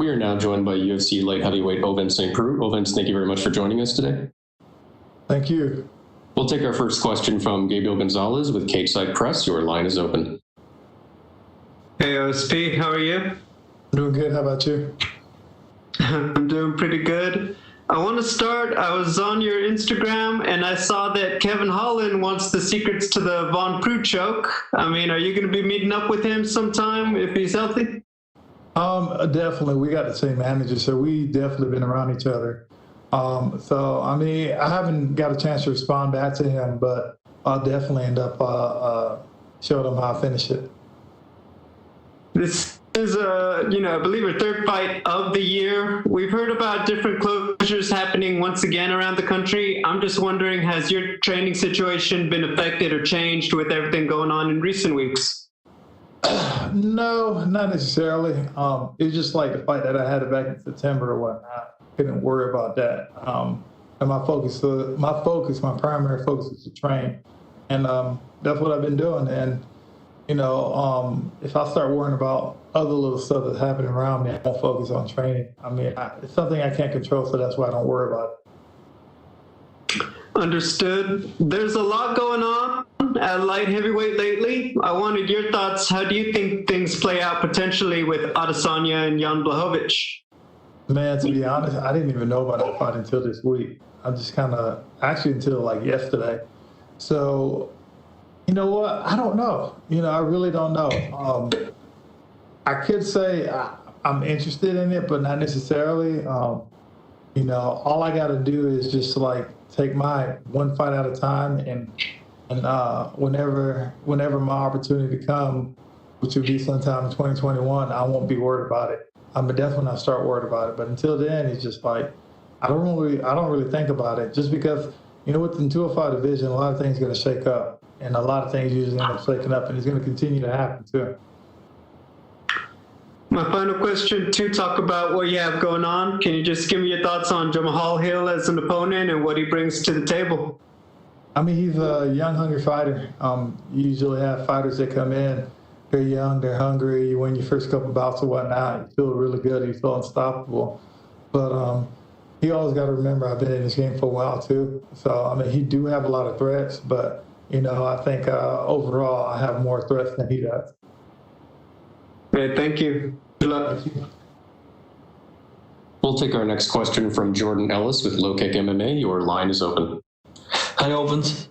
We are now joined by UFC light heavyweight Ovince Saint Preux. Ovince, thank you very much for joining us today. Thank you. We'll take our first question from Gabriel Gonzalez with Cageside Press. Your line is open. Hey, OSP, how are you? Doing good. How about you? I'm doing pretty good. I want to start. I was on your Instagram and I saw that Kevin Holland wants the secrets to the Von Preux choke. I mean, are you going to be meeting up with him sometime if he's healthy? Definitely. We got the same manager, so we definitely been around each other. So, I mean, I haven't got a chance to respond back to him, but I'll definitely end up showing him how I finish it. This is, I believe our third fight of the year. We've heard about different closures happening once again around the country. I'm just wondering, has your training situation been affected or changed with everything going on in recent weeks? No, not necessarily. It's just like the fight that I had back in September or whatnot. Couldn't worry about that. And my primary focus is to train. And that's what I've been doing. And, if I start worrying about other little stuff that's happening around me, I won't focus on training. I mean, it's something I can't control, so that's why I don't worry about it. Understood. There's a lot going on at light heavyweight lately. I wanted your thoughts. How do you think things play out potentially with Adesanya and Jan Blachowicz? Man, to be honest, I didn't even know about that fight until this week. I just until like yesterday. So, you know what? I don't know. I really don't know. I could say I'm interested in it, but not necessarily. All I got to do is just take my one fight at a time, and whenever my opportunity comes, which will be sometime in 2021, I won't be worried about it. That's when I start worried about it. But until then, it's just I don't really think about it, just because within the 205 division, a lot of things are going to shake up, and a lot of things usually end up shaking up, and it's going to continue to happen too. My final question, to talk about what you have going on. Can you just give me your thoughts on Jamahal Hill as an opponent and what he brings to the table? I mean, he's a young, hungry fighter. You usually have fighters that come in, they're young, they're hungry. You win your first couple bouts or whatnot, you feel really good, you feel unstoppable. But you always got to remember, I've been in this game for a while too. So, I mean, he do have a lot of threats, but, I think overall I have more threats than he does. Great, thank you. Good luck. We'll take our next question from Jordan Ellis with Low Kick MMA. Your line is open. Hi, Ovince.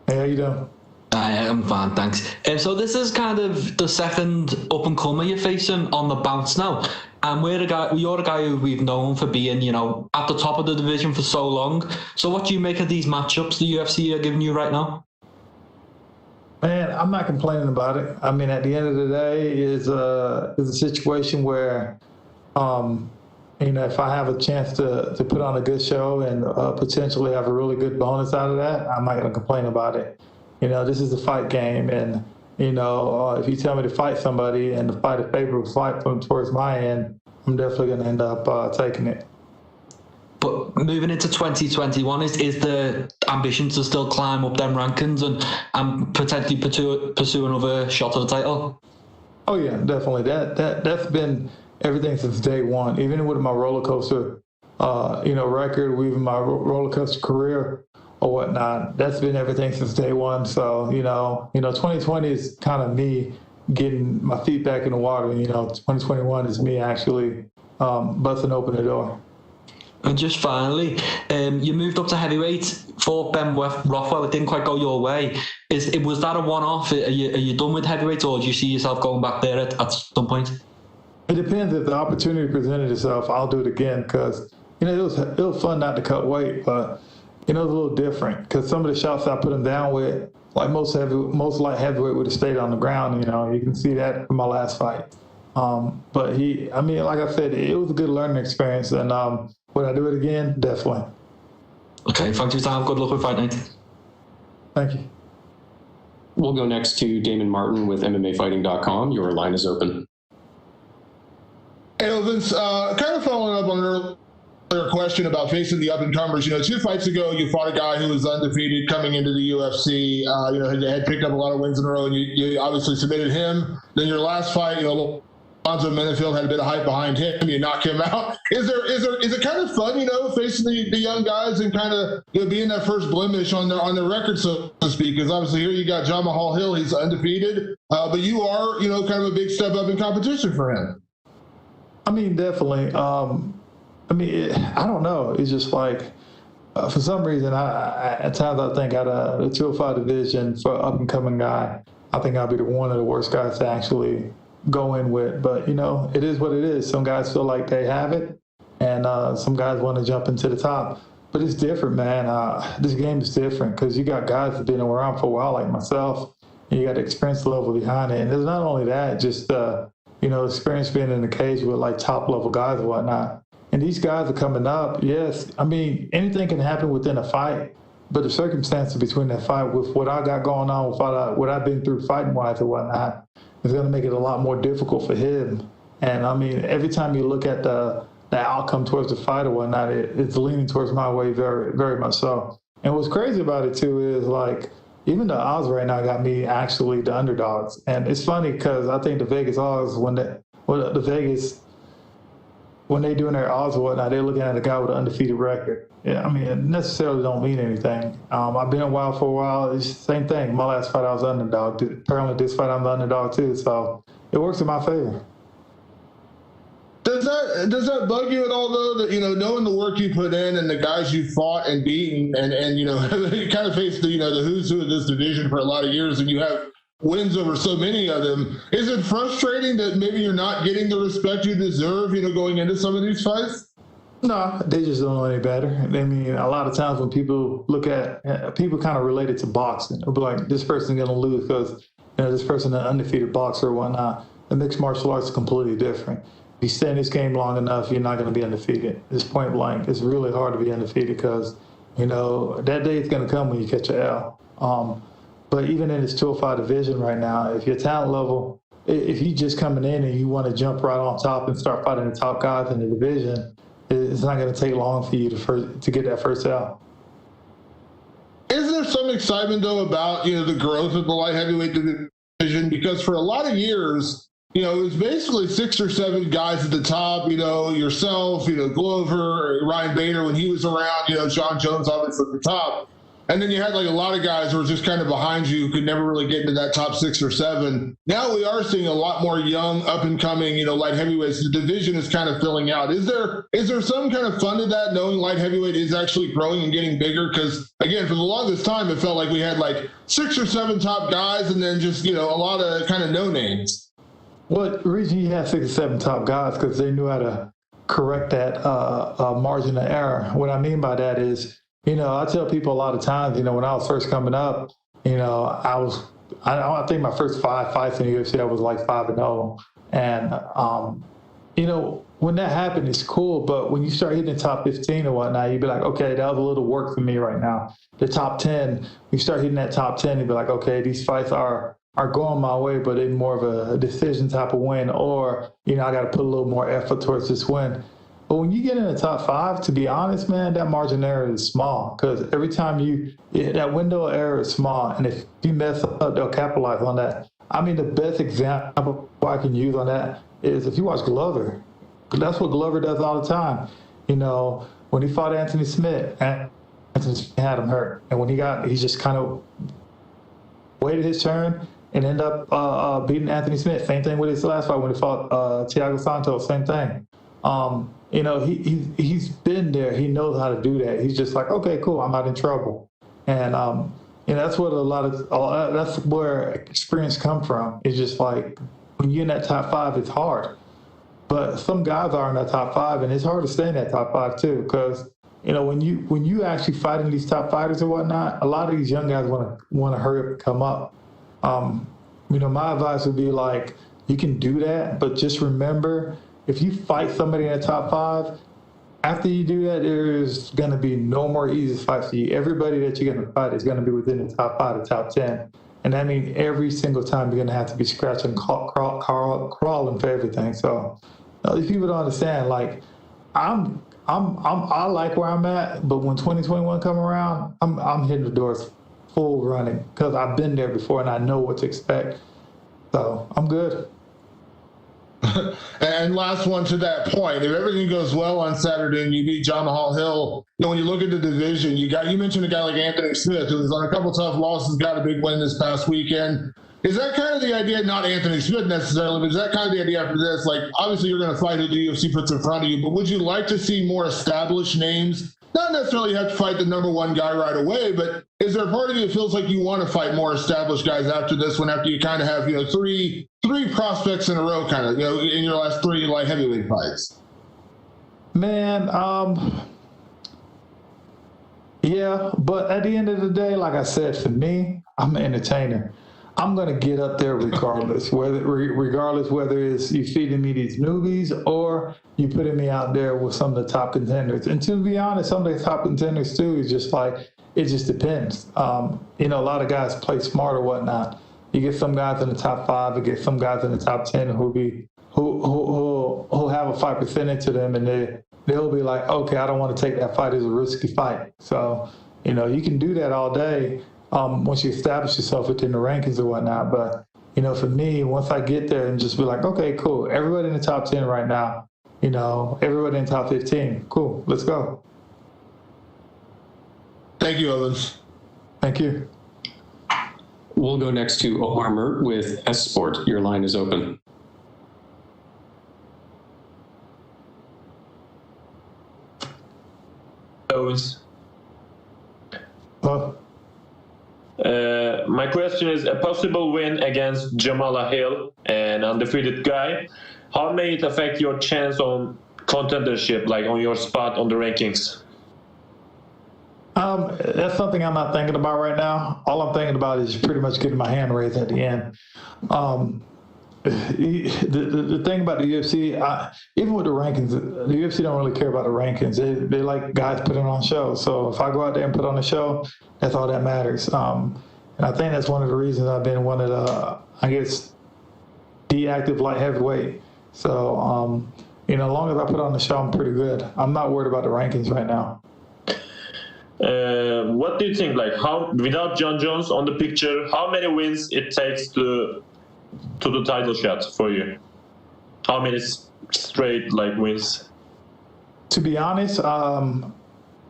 Hey, how you doing? I'm fine, thanks. So this is kind of the second up-and-comer you're facing on the bounce now. And you're a guy who we've known for being, at the top of the division for so long. So what do you make of these matchups the UFC are giving you right now? Man, I'm not complaining about it. I mean, at the end of the day, is a situation where, if I have a chance to put on a good show and potentially have a really good bonus out of that, I'm not going to complain about it. This is a fight game, and if you tell me to fight somebody and to fight a favorable fight from towards my end, I'm definitely going to end up taking it. But moving into 2021, is the ambition to still climb up them rankings and potentially pursue another shot at the title? Oh yeah, definitely. That's been everything since day one. Even with my roller coaster, record, even my roller coaster career or whatnot, that's been everything since day one. So 2020 is kind of me getting my feet back in the water. 2021 is me actually busting open the door. And just finally, you moved up to heavyweight for Ben Rothwell. It didn't quite go your way. Was that a one-off? Are you done with heavyweight, or do you see yourself going back there at some point? It depends. If the opportunity presented itself, I'll do it again, because it was fun not to cut weight, but it was a little different because some of the shots I put him down with, like most light heavyweight, would have stayed on the ground. You can see that from my last fight. But like I said, it was a good learning experience, and would I do it again? Definitely. Okay, thanks for your time. Good luck with fight night. Thank you. We'll go next to Damon Martin with MMAfighting.com. Your line is open. Hey, Ovince, kind of following up on an earlier question about facing the up-and-comers. 2 fights ago, you fought a guy who was undefeated coming into the UFC, had picked up a lot of wins in a row, and you obviously submitted him. Then your last fight, Alonzo Menifield had a bit of hype behind him. You knock him out. Is it kind of fun, facing the young guys and kind of being that first blemish on the record, so to speak? Because obviously here you got Jamahal Hill, he's undefeated, but you are kind of a big step up in competition for him. I mean, definitely. I don't know. It's just like for some reason, at times I think out of the 205 division for up and coming guy, I think I'll be one of the worst guys to actually go in with. But it is what it is. Some guys feel like they have it, and some guys want to jump into the top. But it's different, man. This game is different because you got guys that have been around for a while, like myself, and you got the experience level behind it. And there's not only that, just experience being in the cage with like top level guys and whatnot. And these guys are coming up. Yes, I mean, anything can happen within a fight, but the circumstances between that fight with what I got going on, with what I've been through fighting wise and whatnot, is going to make it a lot more difficult for him. And I mean, every time you look at the outcome towards the fight or whatnot, it's leaning towards my way very, very much so. And what's crazy about it too is like, even the odds right now got me actually the underdogs. And it's funny because I think the Vegas odds, when they doing their odds or whatnot, they're looking at a guy with an undefeated record. Yeah, I mean, it necessarily don't mean anything. I've been wild for a while. It's the same thing. My last fight, I was underdog. Apparently, this fight, I'm the underdog too. So it works in my favor. Does that bug you at all, though, that, knowing the work you put in and the guys you fought and beaten and you kind of faced the who's who of this division for a lot of years, and you have wins over so many of them, is it frustrating that maybe you're not getting the respect you deserve, going into some of these fights? No, they just don't know any better. I mean, a lot of times when people look at, people kind of relate it to boxing. They'll be like, this person's going to lose because, this person is an undefeated boxer or whatnot. The mixed martial arts is completely different. If you stay in this game long enough, you're not going to be undefeated. It's point blank. It's really hard to be undefeated because, that day is going to come when you catch an L. But even in this 205 division right now, if your talent level, if you just coming in and you want to jump right on top and start fighting the top guys in the division, it's not going to take long for you to get that first L. Is there some excitement, though, about, the growth of the light heavyweight division? Because for a lot of years, it was basically 6 or 7 guys at the top, yourself, Glover, Ryan Bader when he was around, John Jones obviously at the top. And then you had like a lot of guys who were just kind of behind you who could never really get into that top 6 or 7. Now we are seeing a lot more young, up and coming, light heavyweights. The division is kind of filling out. Is there some kind of fun to that, knowing light heavyweight is actually growing and getting bigger? Because again, for the longest time, it felt like we had like 6 or 7 top guys and then just, a lot of kind of no names. Well, the reason you had 6 or 7 top guys because they knew how to correct that margin of error. What I mean by that is, I tell people a lot of times, when I was first coming up, I think my first 5 fights in the UFC, I was like 5-0. And, when that happened, it's cool. But when you start hitting the top 15 or whatnot, you'd be like, okay, that was a little work for me right now. The top 10, you start hitting that top 10, you'd be like, okay, these fights are going my way, but in more of a decision type of win, or, I got to put a little more effort towards this win. But when you get in the top 5, to be honest, man, that margin of error is small because every time that window of error is small. And if you mess up, they'll capitalize on that. I mean, the best example I can use on that is if you watch Glover. That's what Glover does all the time. When he fought Anthony Smith, Anthony Smith had him hurt. And when he just kind of waited his turn and ended up beating Anthony Smith. Same thing with his last fight when he fought Thiago Santos, same thing. He's been there. He knows how to do that. He's just like, okay, cool. I'm not in trouble. And, that's what that's where experience come from. It's just like when you're in that top 5, it's hard. But some guys are in that top 5 and it's hard to stay in that top 5 too. Because, when you actually fighting these top fighters and whatnot, a lot of these young guys want to hurry up and come up. My advice would be like, you can do that, but just remember, if you fight somebody in the top 5, after you do that, there's going to be no more easy fights for you. Everybody that you're going to fight is going to be within the top 5 to top 10. And that means every single time you're going to have to be scratching, crawling for everything. So these people don't understand. Like, I like where I'm at, but when 2021 come around, I'm hitting the doors full running because I've been there before and I know what to expect. So I'm good. And last one to that point, if everything goes well on Saturday and you beat Jamahal Hill, when you look at the division, you mentioned a guy like Anthony Smith, who was on a couple tough losses, got a big win this past weekend. Is that kind of the idea, not Anthony Smith necessarily, but is that kind of the idea after this? Like, obviously you're going to fight who the UFC puts in front of you, but would you like to see more established names? Not necessarily have to fight the number one guy right away, but is there a part of you that feels like you want to fight more established guys after this one, after you kind of have, three prospects in a row kind of, in your last 3 light heavyweight fights? Man, yeah, but at the end of the day, like I said, for me, I'm an entertainer. I'm going to get up there regardless, whether it's you feeding me these newbies or you putting me out there with some of the top contenders. And to be honest, some of the top contenders too is just like, it just depends. A lot of guys play smart or whatnot. You get some guys in the top 5, you get some guys in the top 10 who have a fight presented to them, and they'll be like, okay, I don't want to take that fight as a risky fight. So, you can do that all day. Once you establish yourself within the rankings or whatnot. But, for me, once I get there and just be like, okay, cool. Everybody in the top 10 right now, everybody in the top 15. Cool. Let's go. Thank you, Ovince. Thank you. We'll go next to Omar Mert with S Sport. Your line is open. Ovince. Well, my question is, a possible win against Jamahal Hill, an undefeated guy, how may it affect your chance on contendership, like on your spot on the rankings? That's something I'm not thinking about right now. All I'm thinking about is pretty much getting my hand raised at the end. The thing about the UFC, even with the rankings, the UFC don't really care about the rankings. They like guys putting on shows. So if I go out there and put on a show, that's all that matters. And I think that's one of the reasons I've been one of the, the active light heavyweight. So, as long as I put on the show, I'm pretty good. I'm not worried about the rankings right now. What do you think, how, without John Jones on the picture, how many wins it takes to the title shot for you? How many straight wins? To be honest, I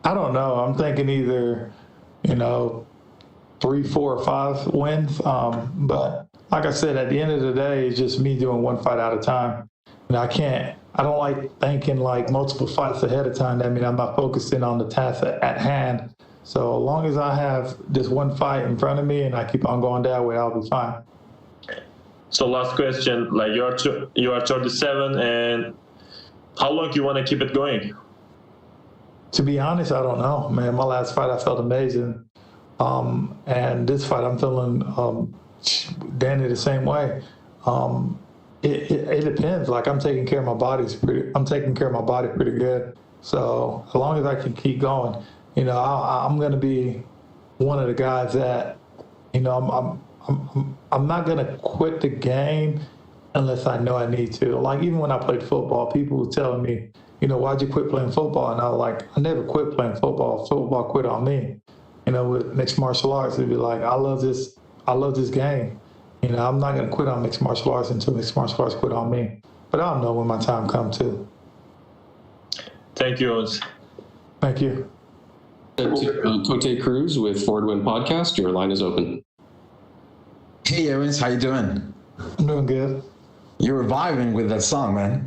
don't know. I'm thinking either, 3, 4, or 5 wins. But like I said, at the end of the day, it's just me doing one fight at a time. And I don't like thinking multiple fights ahead of time. That means I'm not focusing on the task at hand. So as long as I have this one fight in front of me and I keep on going that way, I'll be fine. So last question, you are 37, and how long do you want to keep it going? To be honest, I don't know, man. My last fight, I felt amazing. And this fight, I'm feeling Danny the same way. It depends. I'm taking care of my body pretty good. So as long as I can keep going, I'm going to be one of the guys that, I'm not going to quit the game unless I know I need to. Even when I played football, people were telling me, why'd you quit playing football? And I was like, I never quit playing football. Football quit on me. With mixed martial arts, it'd be like, I love this game. I'm not going to quit on mixed martial arts until mixed martial arts quit on me. But I'll know when my time comes too. Thank you, Ovince. Thank you. Tote Cruz with Forward Win Podcast. Your line is open. Hey, Ovince, how you doing? I'm doing good. You're vibing with that song, man.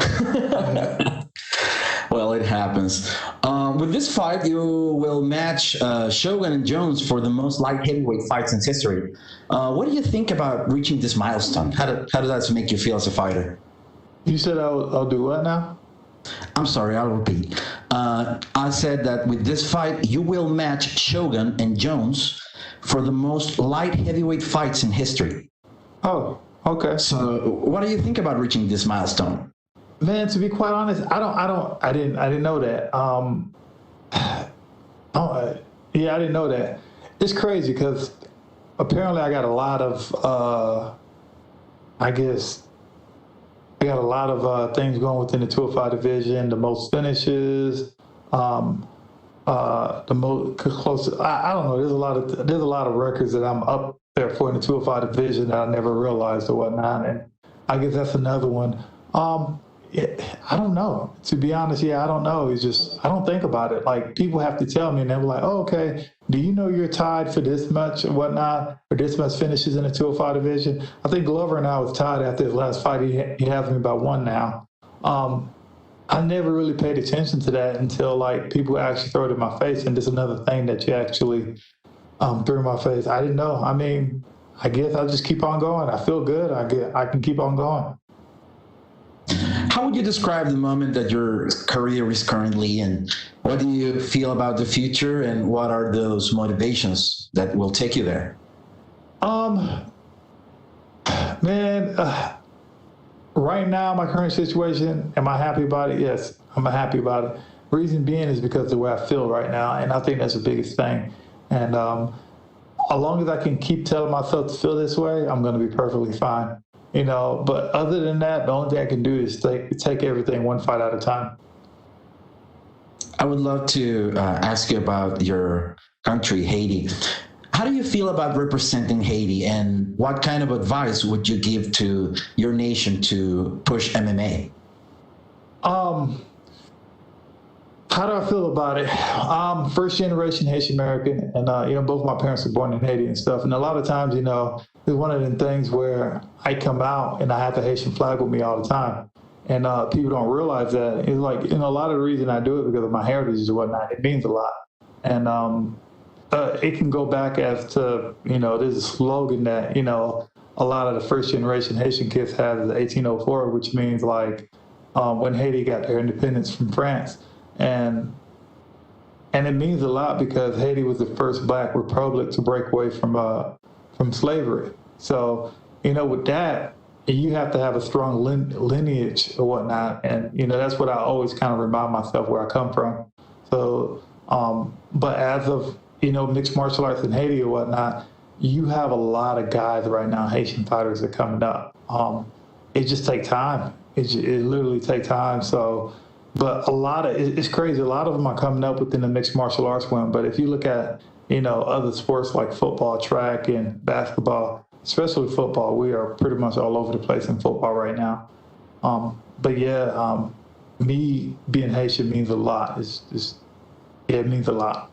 Well, it happens. With this fight, you will match Shogun and Jones for the most light heavyweight fights in history. What do you think about reaching this milestone? How does that make you feel as a fighter? You said I'll do what now? I'm sorry, I'll repeat. I said that with this fight, you will match Shogun and Jones for the most light heavyweight fights in history. Oh, okay. So what do you think about reaching this milestone? Man, to be quite honest, I didn't know that. I didn't know that. It's crazy because apparently I got a lot of, things going within the 205 division, the most finishes, the most close. I don't know. There's a lot of records that I'm up there for in the 205 division that I never realized or whatnot. And I guess that's another one. I don't know. To be honest, I don't know. It's just, I don't think about it. Like, people have to tell me, and they're like, oh, okay, do you know you're tied for this much or whatnot, or this much finishes in the 205 division? I think Glover and I was tied after his last fight. He has me by one now. I never really paid attention to that until, like, people actually throw it in my face, and this is another thing that you actually threw in my face. I didn't know. I mean, I guess I'll just keep on going. I feel good. I can keep on going. How would you describe the moment that your career is currently in? What do you feel about the future, and what are those motivations that will take you there? Man, right now, my current situation, am I happy about it? Yes, I'm happy about it. Reason being is because of the way I feel right now, and I think that's the biggest thing. And as long as I can keep telling myself to feel this way, I'm going to be perfectly fine. You know, but other than that, the only thing I can do is take everything one fight at a time. I would love to ask you about your country, Haiti. How do you feel about representing Haiti, and what kind of advice would you give to your nation to push MMA? How do I feel about it? First generation Haitian American, and both my parents were born in Haiti and stuff. And a lot of times, it's one of them things where I come out and I have the Haitian flag with me all the time, and people don't realize that. It's like, a lot of the reason I do it because of my heritage and whatnot. It means a lot, and it can go back as to there's a slogan that a lot of the first generation Haitian kids have is 1804, which means like when Haiti got their independence from France. And it means a lot because Haiti was the first Black republic to break away from slavery. So, with that, you have to have a strong lineage or whatnot. And, that's what I always kind of remind myself where I come from. So, but as of, mixed martial arts in Haiti or whatnot, you have a lot of guys right now, Haitian fighters are coming up. It just takes time. It literally takes time. So, but it's crazy. A lot of them are coming up within the mixed martial arts one. But if you look at, other sports like football, track, and basketball, especially football, we are pretty much all over the place in football right now. But me being Haitian means a lot. It means a lot.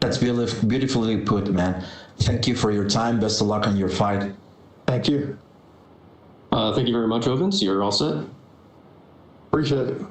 That's beautifully put, man. Thank you for your time. Best of luck on your fight. Thank you. Thank you very much, Ovince. You're all set. Appreciate it.